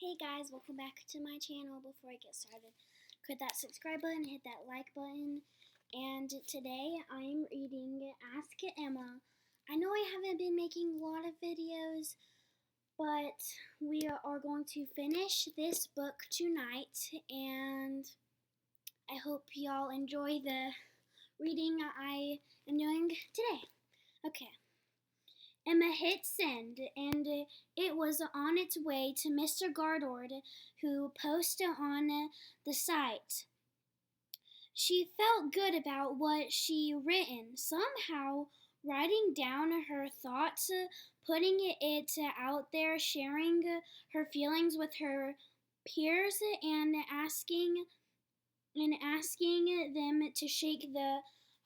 Hey guys, welcome back to my channel. Before I get started, click that subscribe button, hit that like button, and today I'm reading Ask Emma. I know I haven't been making a lot of videos, but we are going to finish this book tonight, and I hope y'all enjoy the reading I am doing today. Okay. Emma hit send, and it was on its way to Mr. Gardord, who posted on the site. She felt good about what she'd written. Somehow, writing down her thoughts, putting it out there, sharing her feelings with her peers, and asking them to shake the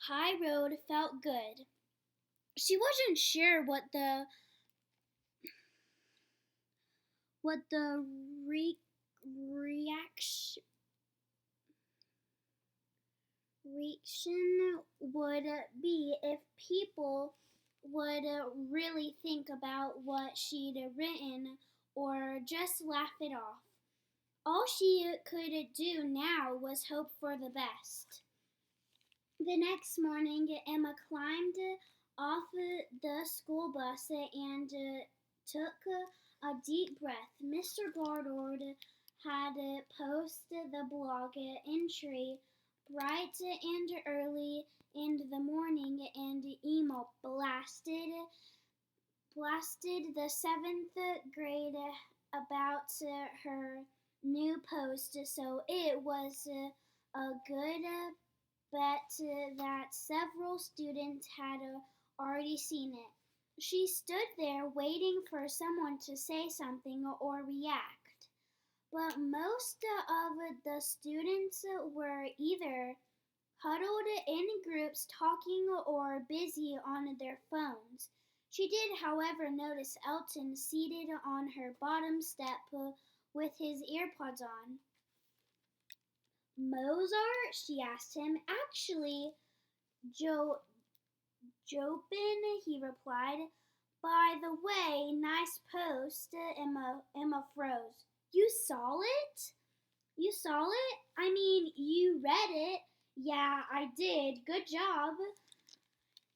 high road felt good. She wasn't sure what the reaction would be if people would really think about what she'd written or just laugh it off. All she could do now was hope for the best. The next morning, Emma climbed off the school bus and took a deep breath. Mr. Gardord had posted the blog entry bright and early in the morning, and email blasted the 7th grade about her new post, so it was a good bet that several students had already seen it. She stood there waiting for someone to say something or react, but most of the students were either huddled in groups talking or busy on their phones. She did, however, notice Elton seated on her bottom step with his earpods on. Mozart? She asked him. Actually, Jopin, he replied. By the way, nice post. Emma froze. You saw it? You saw it? I mean, you read it. Yeah, I did. Good job.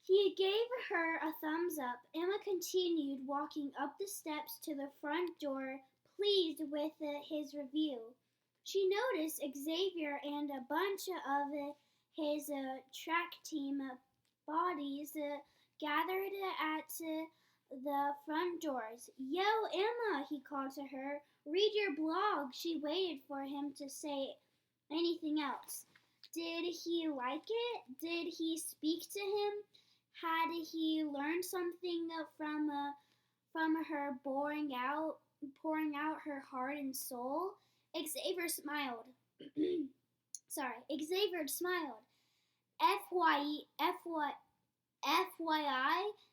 He gave her a thumbs up. Emma continued walking up the steps to the front door, pleased with his review. She noticed Xavier and a bunch of his track team bodies gathered at the front doors. Yo, Emma, he called to her. Read your blog. She waited for him to say anything else. Did he like it? Did he speak to him? Had he learned something from her pouring out her heart and soul? Xavier smiled. Xavier smiled. FYI,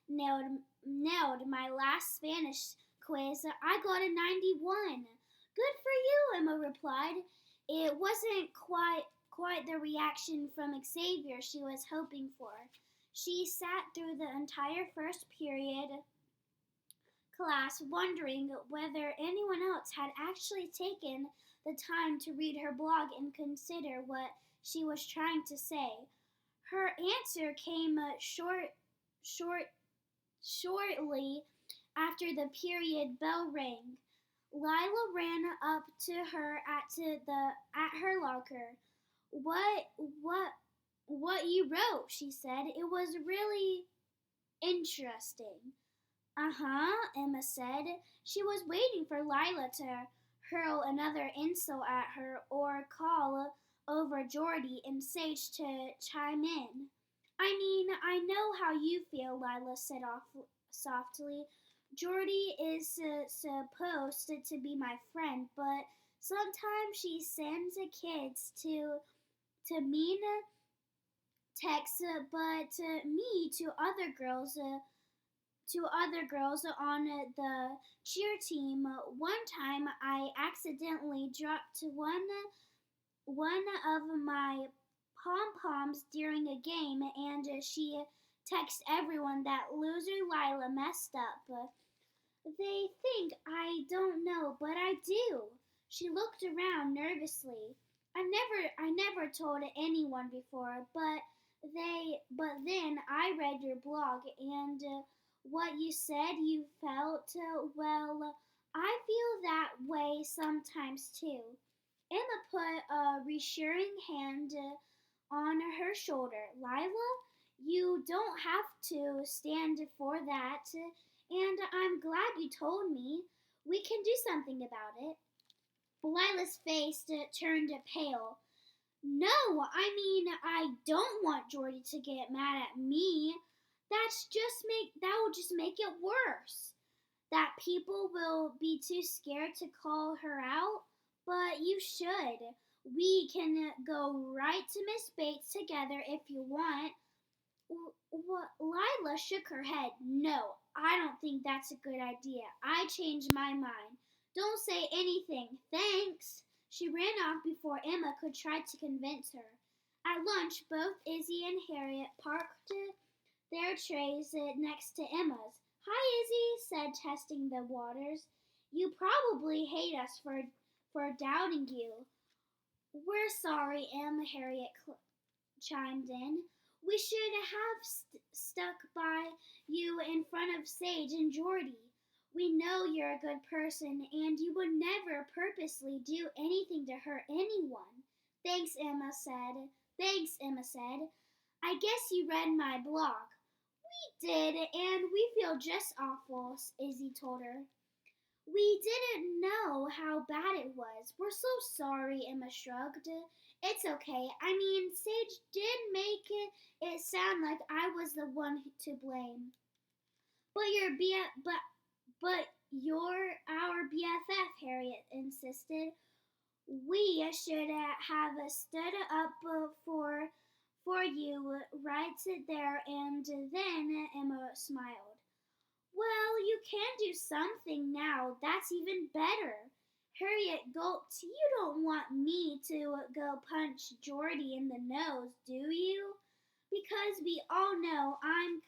nailed my last Spanish quiz. I got a 91. Good for you, Emma replied. It wasn't quite the reaction from Xavier she was hoping for. She sat through the entire first period class wondering whether anyone else had actually taken the time to read her blog and consider what she was trying to say. Her answer came shortly after the period bell rang. Lila ran up to her at her locker. What you wrote, she said. It was really interesting. Uh-huh, Emma said. She was waiting for Lila to hurl another insult at her or call over Jordy and Sage to chime in. I mean, I know how you feel, Lila said softly. Jordy is supposed to be my friend, but sometimes she sends kids to mean texts, but me to other girls on the cheer team. One time I accidentally dropped one of my pom-poms during a game, and she texted everyone that loser Lila messed up. They think I don't know, but I do. She looked around nervously. I never told anyone before, but then I read your blog and what you said you felt, well, I feel that way sometimes too. Emma put a reassuring hand on her shoulder. Lila, you don't have to stand for that, and I'm glad you told me. We can do something about it. Lila's face turned pale. No, I mean I don't want Jordy to get mad at me. That will just make it worse. That people will be too scared to call her out, but you should. We can go right to Miss Bates together if you want. Lila shook her head. No, I don't think that's a good idea. I changed my mind. Don't say anything. Thanks. She ran off before Emma could try to convince her. At lunch, both Izzy and Harriet parked their trays next to Emma's. Hi, Izzy, said, testing the waters. You probably hate us for doubting you. We're sorry, Em, Harriet chimed in. We should have stuck by you in front of Sage and Jordy. We know you're a good person and you would never purposely do anything to hurt anyone. Thanks, Emma said. Thanks, Emma said. I guess you read my blog. We did, and we feel just awful, Izzy told her. We didn't know how bad it was. We're so sorry, Emma shrugged. It's okay. I mean, Sage did make it sound like I was the one to blame. But you're our BFF, Harriet insisted. We should have stood up for you right there and then, Emma smiled. Well, you can do something now. That's even better. Harriet gulped. You don't want me to go punch Jordy in the nose, do you? Because we all know I'm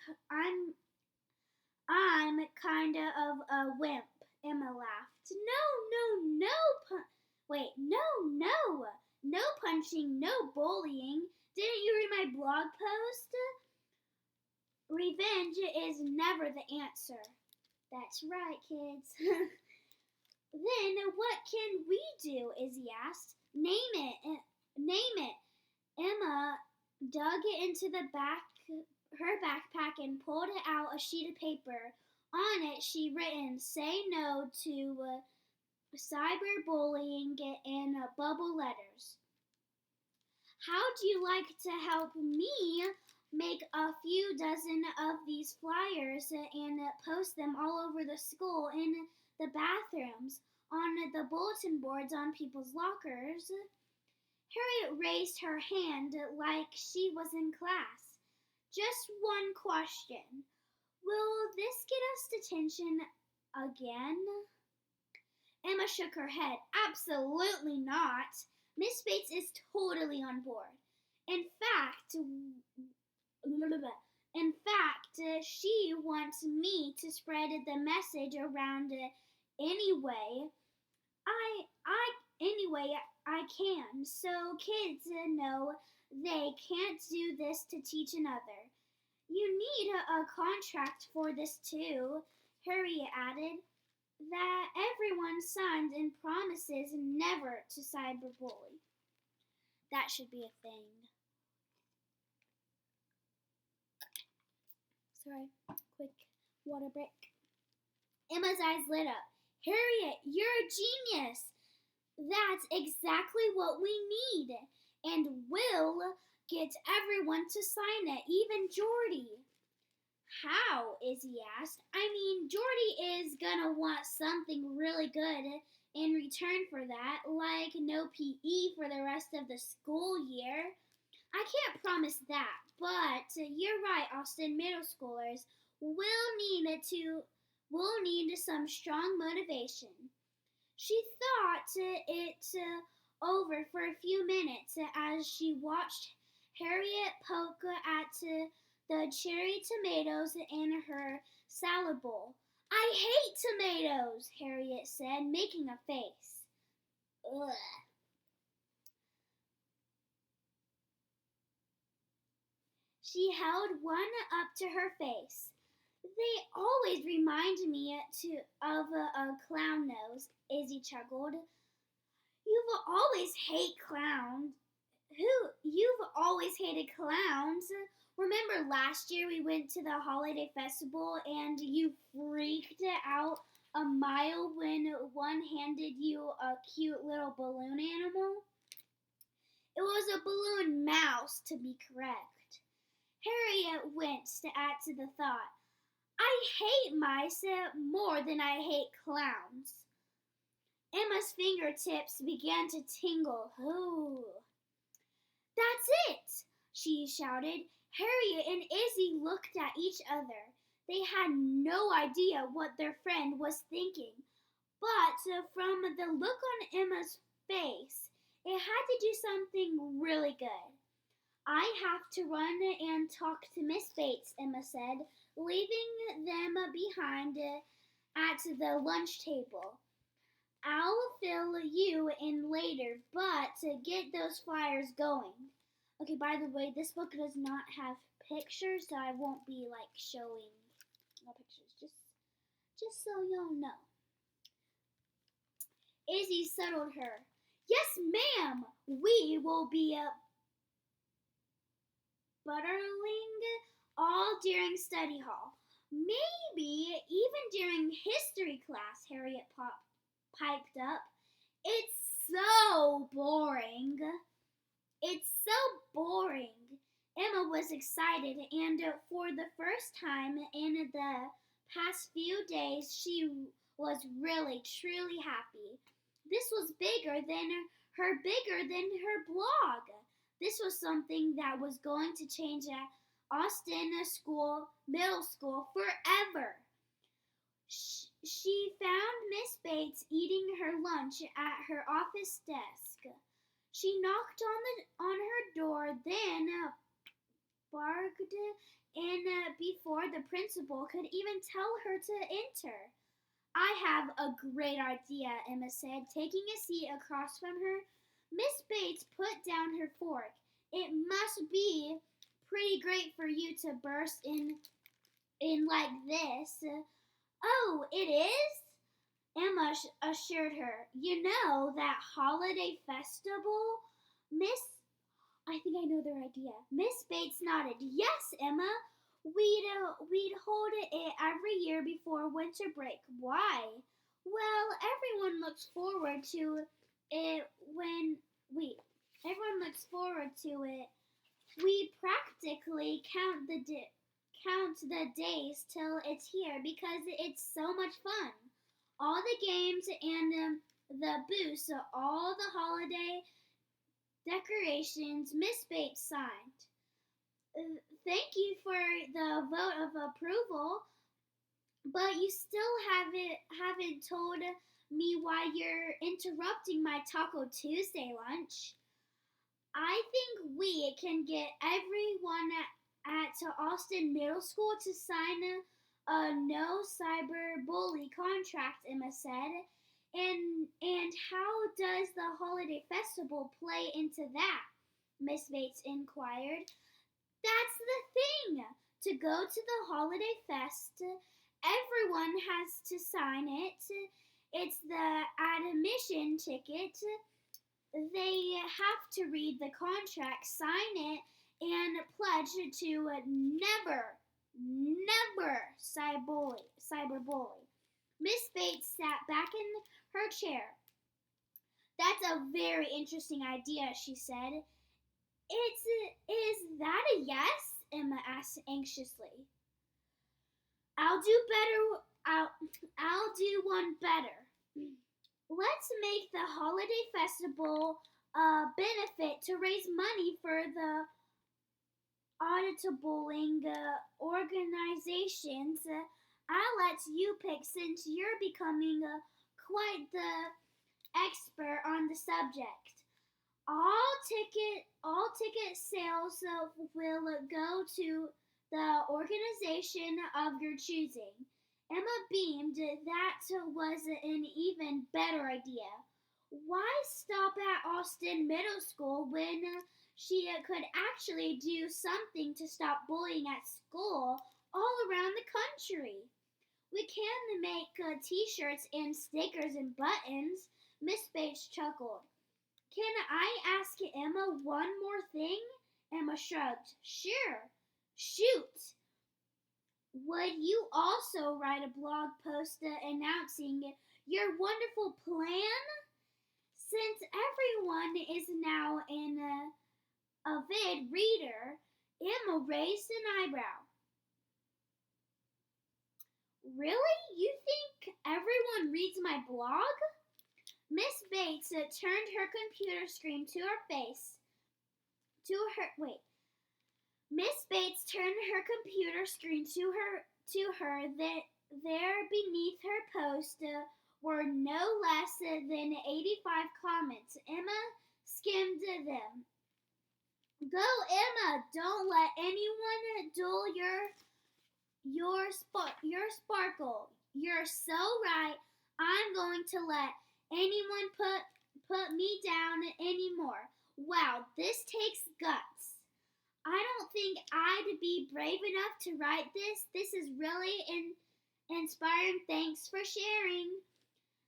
kinda of a wimp. Emma laughed. No punching, no bullying. Didn't you read my blog post? Revenge is never the answer. That's right, kids. Then what can we do? Izzy asked. Name it. Name it. Emma dug into her backpack and pulled out a sheet of paper. On it, she written, "Say no to cyberbullying" in bubble letters. How'd you like to help me make a few dozen of these flyers and post them all over the school, in the bathrooms, on the bulletin boards, on people's lockers? Harriet raised her hand like she was in class. Just one question. Will this get us detention again? Emma shook her head. Absolutely not. Miss Bates is totally on board. In fact, she wants me to spread the message around anyway. Anyway I can, so kids know they can't do this to teach another. You need a contract for this too, Harriet added, that everyone signs and promises never to cyberbully. That should be a thing. Sorry, quick water break. Emma's eyes lit up. Harriet, you're a genius. That's exactly what we need. And we'll get everyone to sign it, even Jordy. How? Izzy asked. I mean, Jordy is gonna want something really good in return for that, like no PE for the rest of the school year. I can't promise that, but you're right, Austin. Middle schoolers will need some strong motivation. She thought it over for a few minutes as she watched Harriet poke at the cherry tomatoes in her salad bowl. I hate tomatoes, Harriet said, making a face. Ugh. She held one up to her face. They always remind me of a clown nose, Izzy chuckled. You've always hated clowns. You've always hated clowns. Remember last year we went to the holiday festival and you freaked out a mile when one handed you a cute little balloon animal? It was a balloon mouse, to be correct. Harriet winced at the thought. I hate mice more than I hate clowns. Emma's fingertips began to tingle. Ooh. That's it, she shouted. Harriet and Izzy looked at each other. They had no idea what their friend was thinking, but from the look on Emma's face, it had to do something really good. I have to run and talk to Miss Bates, Emma said, leaving them behind at the lunch table. I'll fill you in later, but get those flyers going. Okay, by the way, this book does not have pictures, so I won't be showing no pictures. Just so y'all know. Izzy settled her. Yes, ma'am. We will be buttering all during study hall. Maybe even during history class, Harriet piped up. It's so boring. It's so boring. Emma was excited, and for the first time in the past few days, she was really, truly happy. This was bigger than her blog. This was something that was going to change Austin Middle School forever. She found Miss Bates eating her lunch at her office desk. She knocked on her door, then barged in before the principal could even tell her to enter. I have a great idea, Emma said, taking a seat across from her. Miss Bates put down her fork. It must be pretty great for you to burst in like this. Oh, it is? Emma assured her. You know that holiday festival? I think I know their idea. Miss Bates nodded. Yes, Emma. We'd hold it every year before winter break. Why? Well, everyone looks forward to it everyone looks forward to it. We practically count the days till it's here because it's so much fun. All the games and the booths, all the holiday decorations, Miss Bates signed. Thank you for the vote of approval, but you still haven't told me why you're interrupting my Taco Tuesday lunch. I think we can get everyone at Austin Middle School to sign a no cyberbully contract, Emma said. And how does the holiday festival play into that? Miss Bates inquired. That's the thing. To go to the holiday fest, everyone has to sign it. It's the admission ticket. They have to read the contract, sign it, and pledge to never cyberbully. Miss Bates sat back in her chair. That's a very interesting idea, she said. Is that a yes? Emma asked anxiously. I'll do one better. Let's make the holiday festival a benefit to raise money for the auditabling organizations. I'll let you pick since you're becoming quite the expert on the subject. All ticket sales will go to the organization of your choosing. Emma beamed. That was an even better idea. Why stop at Austin Middle School when she could actually do something to stop bullying at school all around the country? We can make t-shirts and stickers and buttons. Miss Bates chuckled. Can I ask Emma one more thing? Emma shrugged. Sure. Shoot. Would you also write a blog post announcing your wonderful plan? Since everyone is now an avid reader, Emma raised an eyebrow. Really? You think everyone reads my blog? Miss Bates turned her computer screen to her face. Miss Bates turned her computer screen to her. There beneath her post were no less than 85 comments. Emma skimmed them. Go, Emma! Don't let anyone dull your sparkle. You're so right. I'm going to let anyone put me down anymore. Wow, this takes guts. I don't think I'd be brave enough to write this. This is really inspiring. Thanks for sharing.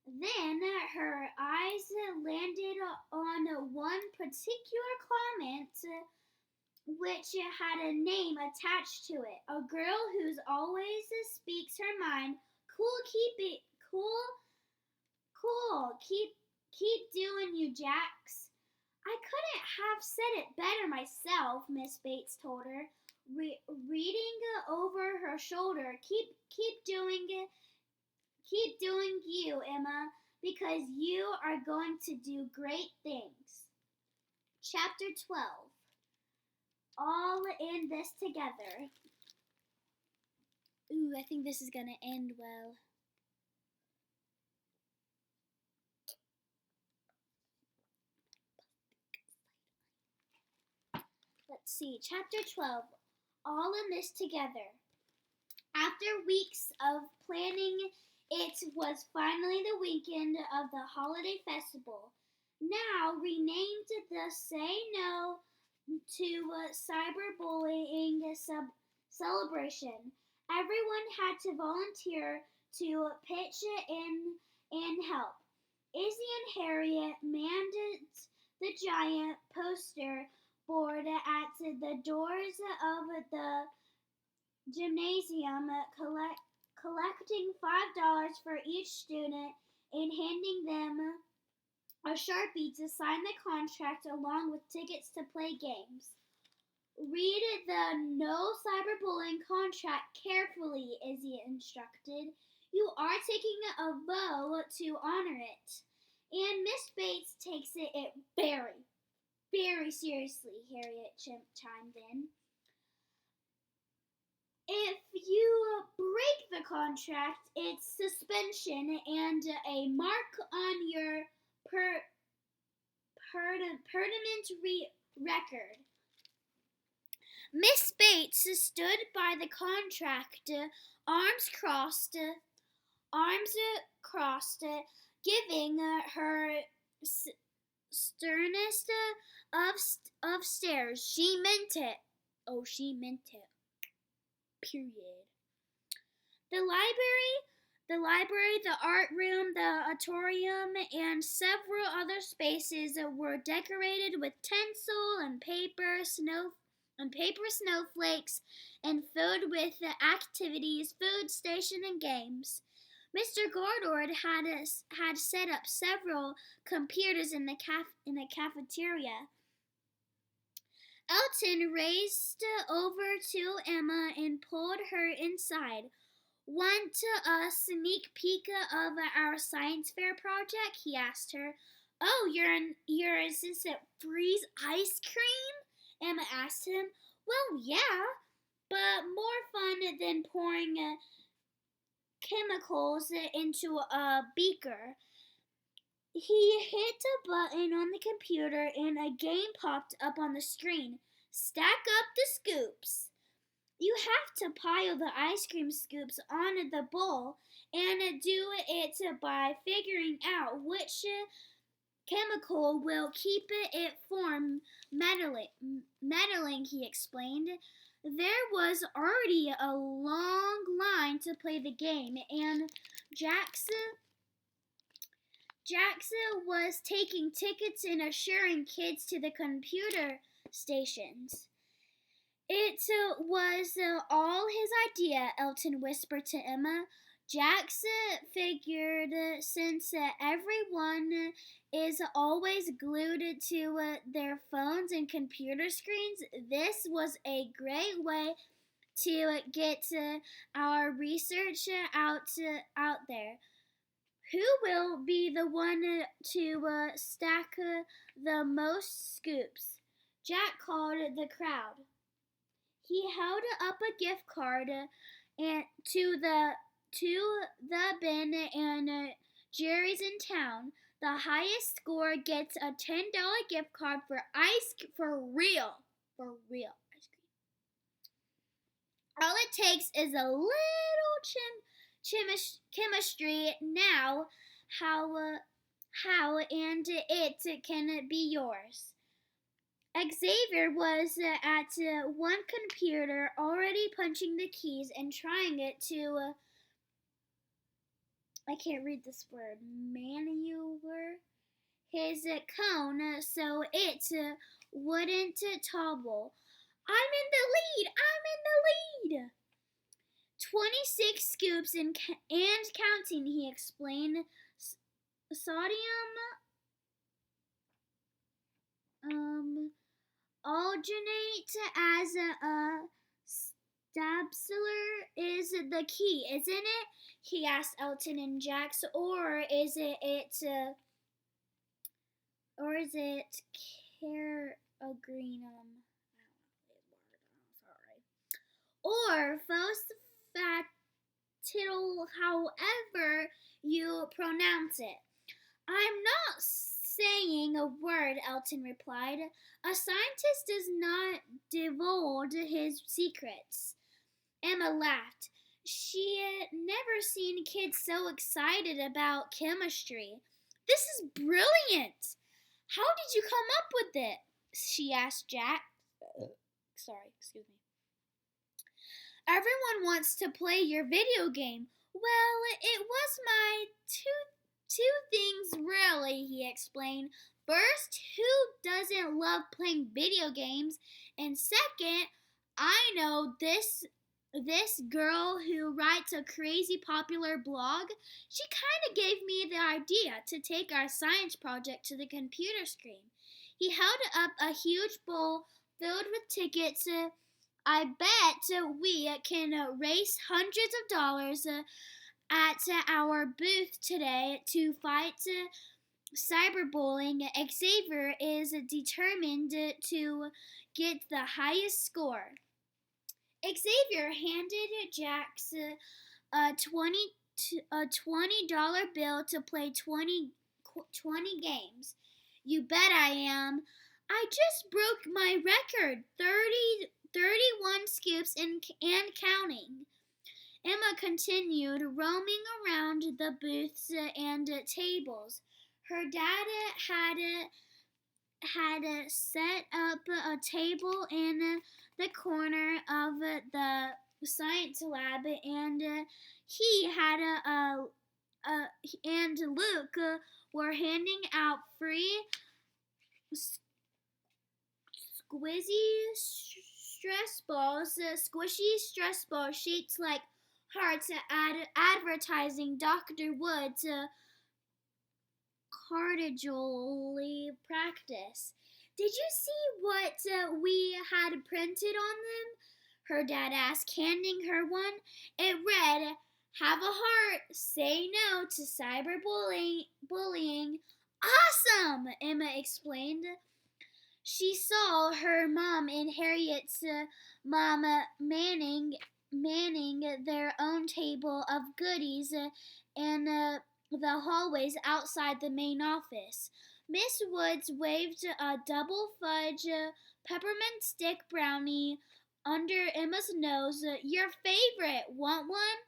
Then her eyes landed on one particular comment which had a name attached to it. A girl who's always speaks her mind. Cool, keep it cool. Keep doing you, Jax. I couldn't have said it better myself, Miss Bates told her, reading over her shoulder. Keep doing you, Emma, because you are going to do great things. Chapter 12. All in this together. Ooh, I think this is going to end well. Let's see, Chapter 12, All in This Together. After weeks of planning, it was finally the weekend of the holiday festival. Now renamed the Say No to Cyberbullying celebration. Everyone had to volunteer to pitch in and help. Izzy and Harriet manned the giant poster board at the doors of the gymnasium, collecting $5 for each student and handing them a Sharpie to sign the contract along with tickets to play games. Read the no cyberbullying contract carefully, Izzy instructed. You are taking a vow to honor it. And Miss Bates takes it very, very seriously, Harriet chimed in. If you break the contract, it's suspension and a mark on your permanent record. Miss Bates stood by the contract, arms crossed, giving her sternest of stares. She meant it. Oh, she meant it. Period. The library, the art room, the auditorium, and several other spaces were decorated with tinsel and paper snowflakes and filled with activities, food station, and games. Mr. Gordord had set up several computers in the cafeteria. Elton raced over to Emma and pulled her inside. Want a sneak peek of our science fair project? He asked her. Oh, your assistant freeze ice cream? Emma asked him. Well, yeah, but more fun than pouring chemicals into a beaker. He hit a button on the computer and a game popped up on the screen. Stack up the scoops. You have to pile the ice cream scoops on the bowl and do it by figuring out which chemical will keep it from meddling, he explained. There was already a long line to play the game, and Jackson was taking tickets and assuring kids to the computer stations. It was all his idea, Elton whispered to Emma. Jackson figured since everyone is always glued to their phones and computer screens, this was a great way to get our research out there. Who will be the one to stack the most scoops? Jack called the crowd. He held up a gift card and to the Ben and Jerry's in town. The highest score gets a $10 gift card for real ice cream. All it takes is a little chemistry now. How and it can be yours. Xavier was at one computer already punching the keys and trying it to, I can't read this word, maneuver his cone so it wouldn't topple. I'm in the lead! 26 scoops and counting, he explained. Sodium alginate as a stabler is the key, isn't it? He asked Elton and Jax, or is it caragrenum? Or phosphatidylcholine, however you pronounce it. I'm not saying a word, Elton replied. A scientist does not divulge his secrets. Emma laughed. She had never seen kids so excited about chemistry. This is brilliant! How did you come up with it? She asked Jack. Excuse me. Everyone wants to play your video game. Well, it was my two things really, he explained. First, who doesn't love playing video games? And second, I know this girl who writes a crazy popular blog. She kind of gave me the idea to take our science project to the computer screen. He held up a huge bowl filled with tickets. I bet we can raise hundreds of dollars at our booth today to fight cyberbullying. Xavier is determined to get the highest score. Xavier handed Jax a $20 bill to play 20 games. You bet I am. I just broke my record, 31 scoops and counting. Emma continued, roaming around the booths and tables. Her dad had set up a table in the corner of the science lab, and he had and Luke were handing out free squishy stress ball sheets like hearts advertising Dr. Wood's cardiology practice. Did you see what we had printed on them? Her dad asked, handing her one. It read, have a heart, say no to cyberbullying. Awesome, Emma explained. She saw her mom and Harriet's mom manning their own table of goodies in the hallways outside the main office. Miss Woods waved a double fudge peppermint stick brownie under Emma's nose. Your favorite. Want one?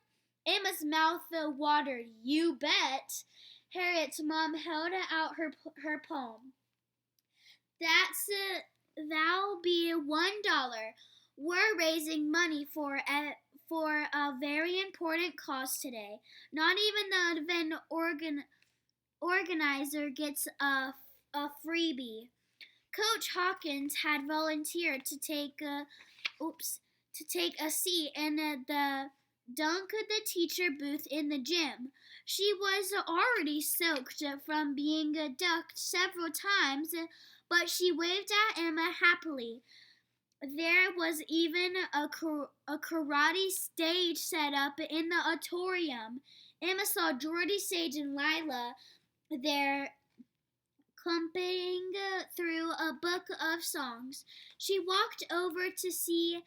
Emma's mouth watered. You bet. Harriet's mom held out her palm. That'll be $1. We're raising money for a very important cause today. Not even the event organizer gets a freebie. Coach Hawkins had volunteered to take a seat in the dunk the teacher booth in the gym. She was already soaked from being ducked several times, but she waved at Emma happily. There was even a karate stage set up in the auditorium. Emma saw Jordy, Sage, and Lila there clumping through a book of songs. She walked over to see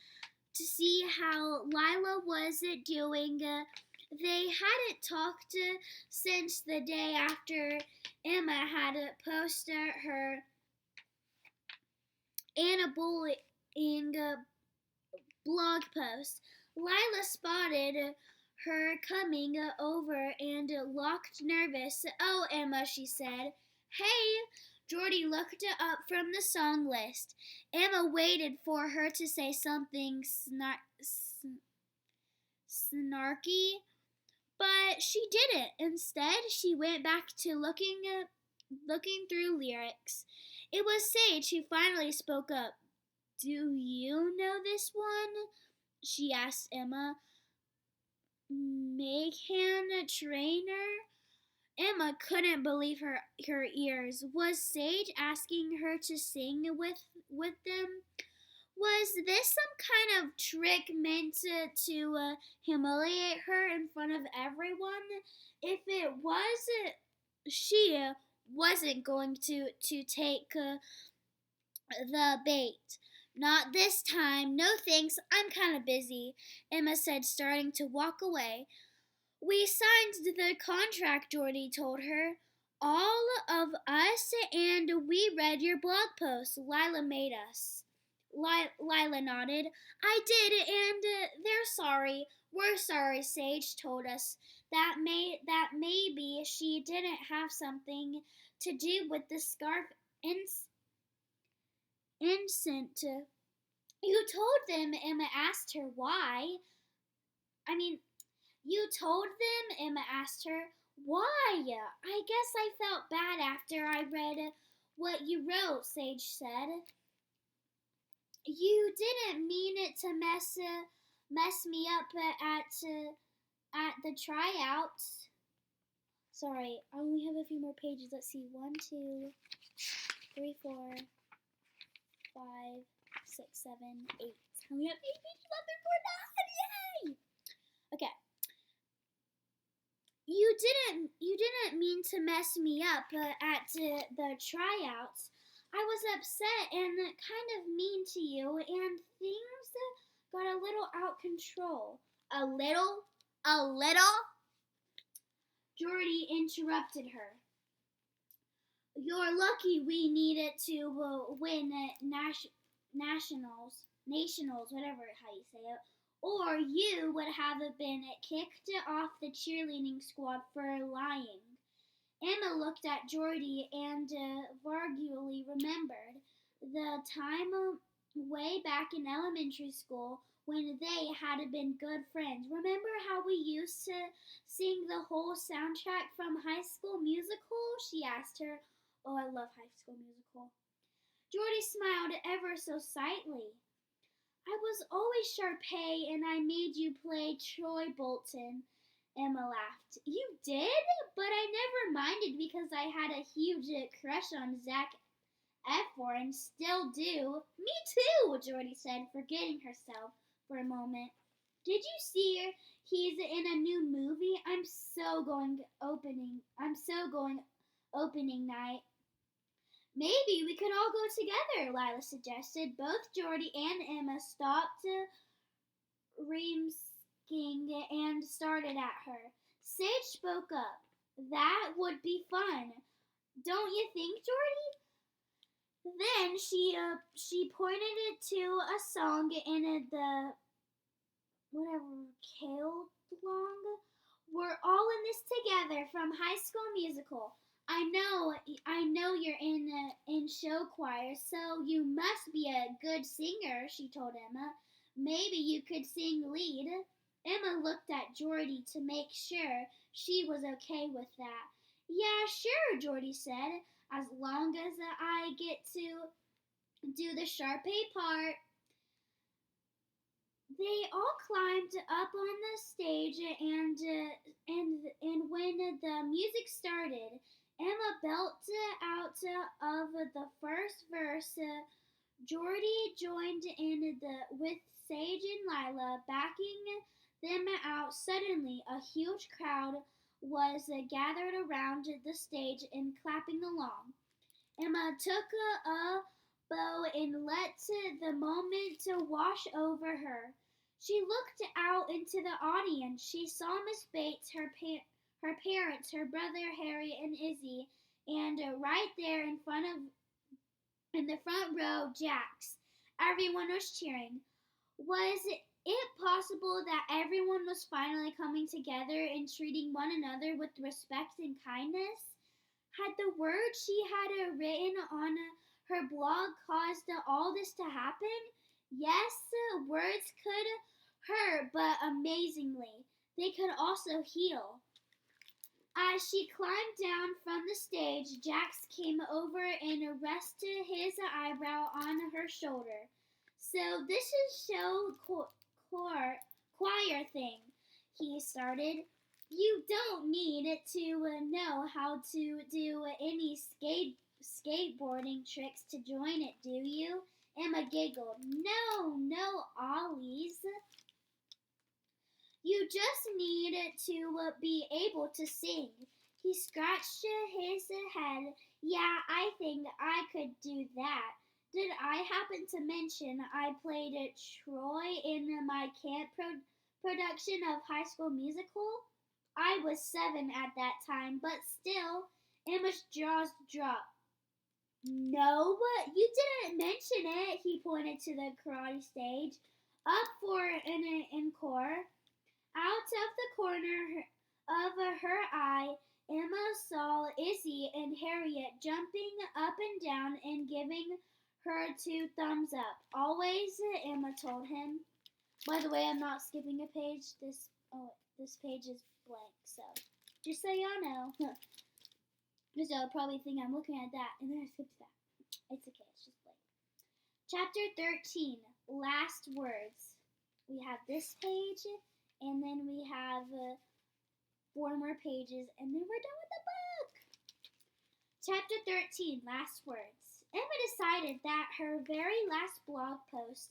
how Lila was doing. They hadn't talked since the day after Emma had posted her anti-bullying blog post. Lila spotted her coming over and looked nervous. "Oh, Emma," she said. "Hey." Jordy looked up from the song list. Emma waited for her to say something snarky, but she didn't. Instead, she went back to looking through lyrics. It was Sage who finally spoke up. "Do you know this one?" she asked Emma. "Meghan Trainor?" Emma couldn't believe her ears. Was Sage asking her to sing with them? Was this some kind of trick meant to humiliate her in front of everyone? If it was, she wasn't going to take the bait. "Not this time. No thanks. I'm kind of busy," Emma said, starting to walk away. "We signed the contract," Jordy told her. "All of us, and we read your blog post. Lila made us." Lila nodded. "I did, and they're sorry. We're sorry," Sage told us. That maybe she didn't have something to do with the scarf incident. "You told them," Emma asked her. "Why?" You told them?" Emma asked her. "Why? I guess I felt bad after I read what you wrote," Sage said. "You didn't mean it to mess me up at the tryouts." Sorry, I only have a few more pages. Let's see. 1, 2, 3, 4, 5, 6, 7, 8. I only have 8 pages left before that. Yay! Okay. You didn't mean to mess me up at the tryouts. I was upset and kind of mean to you, and things got a little out of control." A little? Jordy interrupted her. "You're lucky we needed to win nationals, whatever how you say it, or you would have been kicked off the cheerleading squad for lying." Emma looked at Jordy and vaguely remembered the time way back in elementary school when they had been good friends. "Remember how we used to sing the whole soundtrack from High School Musical?" she asked her. "Oh, I love High School Musical." Jordy smiled ever so slightly. "I was always Sharpay, and I made you play Troy Bolton." Emma laughed. "You did? But I never minded because I had a huge crush on Zac Efron and still do." "Me too," Jordy said, forgetting herself for a moment. "Did you see he's in a new movie? I'm so going opening night." "Maybe we could all go together," Lila suggested. Both Jordy and Emma stopped reamsking and started at her. Sage spoke up. "That would be fun. Don't you think, Jordy?" Then she pointed it to a song in the whatever Kale long. We're all in this together from High School Musical. I know you're in show choir, so you must be a good singer, she told Emma. Maybe you could sing lead. Emma looked at Jordy to make sure she was okay with that. Yeah, sure, Jordy said, as long as I get to do the Sharpay part. They all climbed up on the stage, and when the music started, Emma belted out of the first verse. Jordy joined in with Sage and Lila, backing them out. Suddenly, a huge crowd was gathered around the stage and clapping along. Emma took a bow and let the moment wash over her. She looked out into the audience. She saw Miss Bates, her parents, her brother Harry and Izzy, and right there in the front row, Jax. Everyone was cheering. Was it possible that everyone was finally coming together and treating one another with respect and kindness? Had the words she had written on her blog caused all this to happen? Yes, words could hurt, but amazingly, they could also heal. As she climbed down from the stage, Jax came over and rested his eyebrow on her shoulder. So this is choir thing, he started. You don't need to know how to do any skateboarding tricks to join it, do you? Emma giggled. No, no, Ollies. You just need to be able to sing. He scratched his head. Yeah, I think I could do that. Did I happen to mention I played Troy in my camp production of High School Musical? I was 7 at that time, but still, Emma's jaws dropped. No, but you didn't mention it, he pointed to the karate stage. Up for an encore. Out of the corner of her eye, Emma saw Izzy and Harriet jumping up and down and giving her 2 thumbs up. Always, Emma told him. By the way, I'm not skipping a page. This page is blank, so just so y'all know. Because y'all probably think I'm looking at that, and then I skipped that. It's okay, it's just blank. Chapter 13, Last Words. We have this page, and then we have 4 more pages, and then we're done with the book. Chapter 13, Last Words. Emma decided that her very last blog post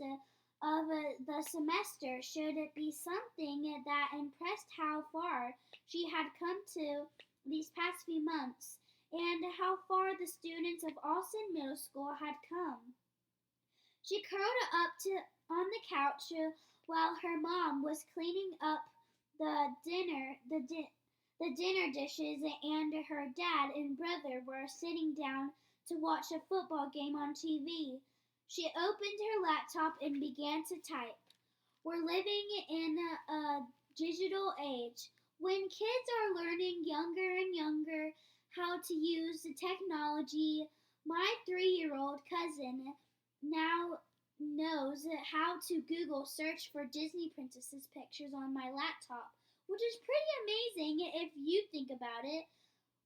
of the semester should be something that impressed how far she had come to these past few months, and how far the students of Austin Middle School had come. She curled up on the couch while her mom was cleaning up the dinner dishes, and her dad and brother were sitting down to watch a football game on TV. She opened her laptop and began to type. We're living in a digital age when kids are learning younger and younger how to use the technology. My 3-year-old cousin now knows how to Google search for Disney princesses pictures on my laptop, which is pretty amazing if you think about it.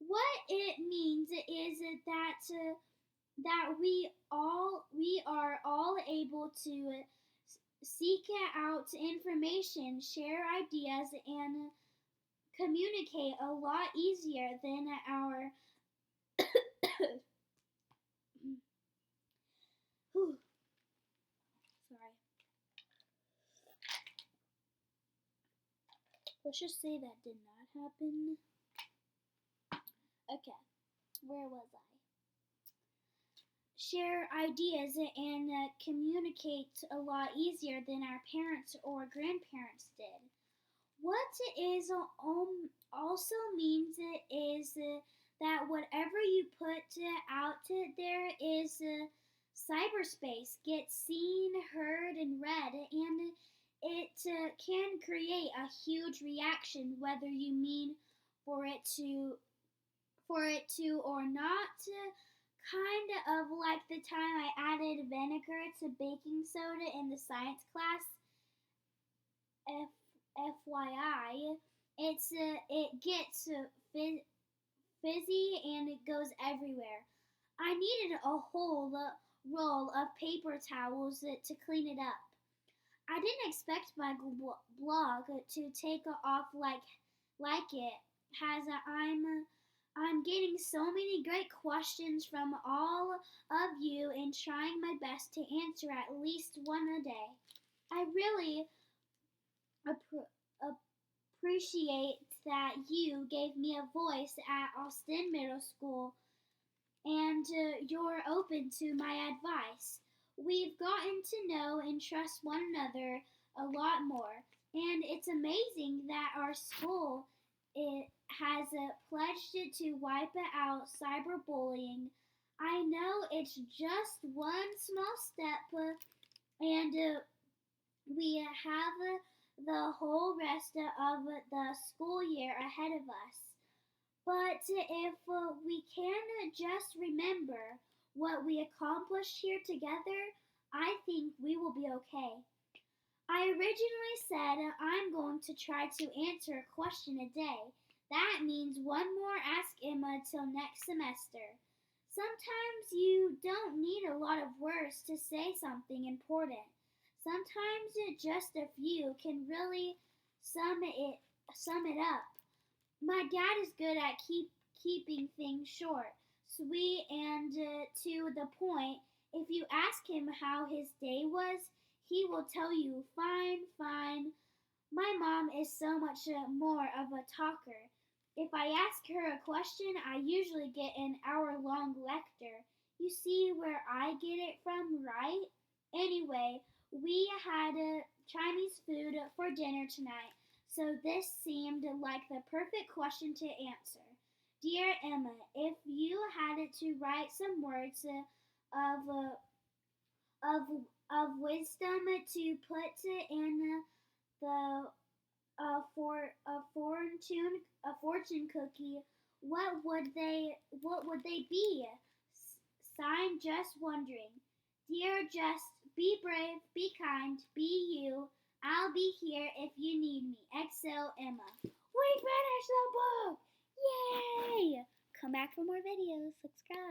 What it means is that we are all able to seek out information, share ideas, and communicate a lot easier than our sorry. Let's just say that did not happen. Okay, where was I? Share ideas and communicate a lot easier than our parents or grandparents did. What is also means is that whatever you put out there is cyberspace gets seen, heard, and read, and it can create a huge reaction whether you mean for it to or not. Kind of like the time I added vinegar to baking soda in the science class. FYI, it gets fizzy and it goes everywhere. I needed a whole roll of paper towels to clean it up. I didn't expect my blog to take off like it has. I'm getting so many great questions from all of you and trying my best to answer at least one a day. I really appreciate that you gave me a voice at Austin Middle School and you're open to my advice. We've gotten to know and trust one another a lot more, and it's amazing that our school has pledged to wipe out cyberbullying. I know it's just one small step, and we have the whole rest of the school year ahead of us. But if we can just remember what we accomplished here together, I think we will be okay. I originally said I'm going to try to answer a question a day. That means one more Ask Emma till next semester. Sometimes you don't need a lot of words to say something important. Sometimes just a few can really sum it up. My dad is good at keeping things short, sweet, and to the point. If you ask him how his day was, he will tell you, fine, fine. My mom is so much more of a talker. If I ask her a question, I usually get an hour-long lecture. You see where I get it from, right? Anyway, we had Chinese food for dinner tonight, so this seemed like the perfect question to answer. Dear Emma, if you had to write some words of of wisdom to put in the a fortune cookie, what would they be? Sign just wondering. Dear Just, be brave, be kind, be you. I'll be here if you need me. XO Emma. We finished the book! Yay! Come back for more videos. Subscribe.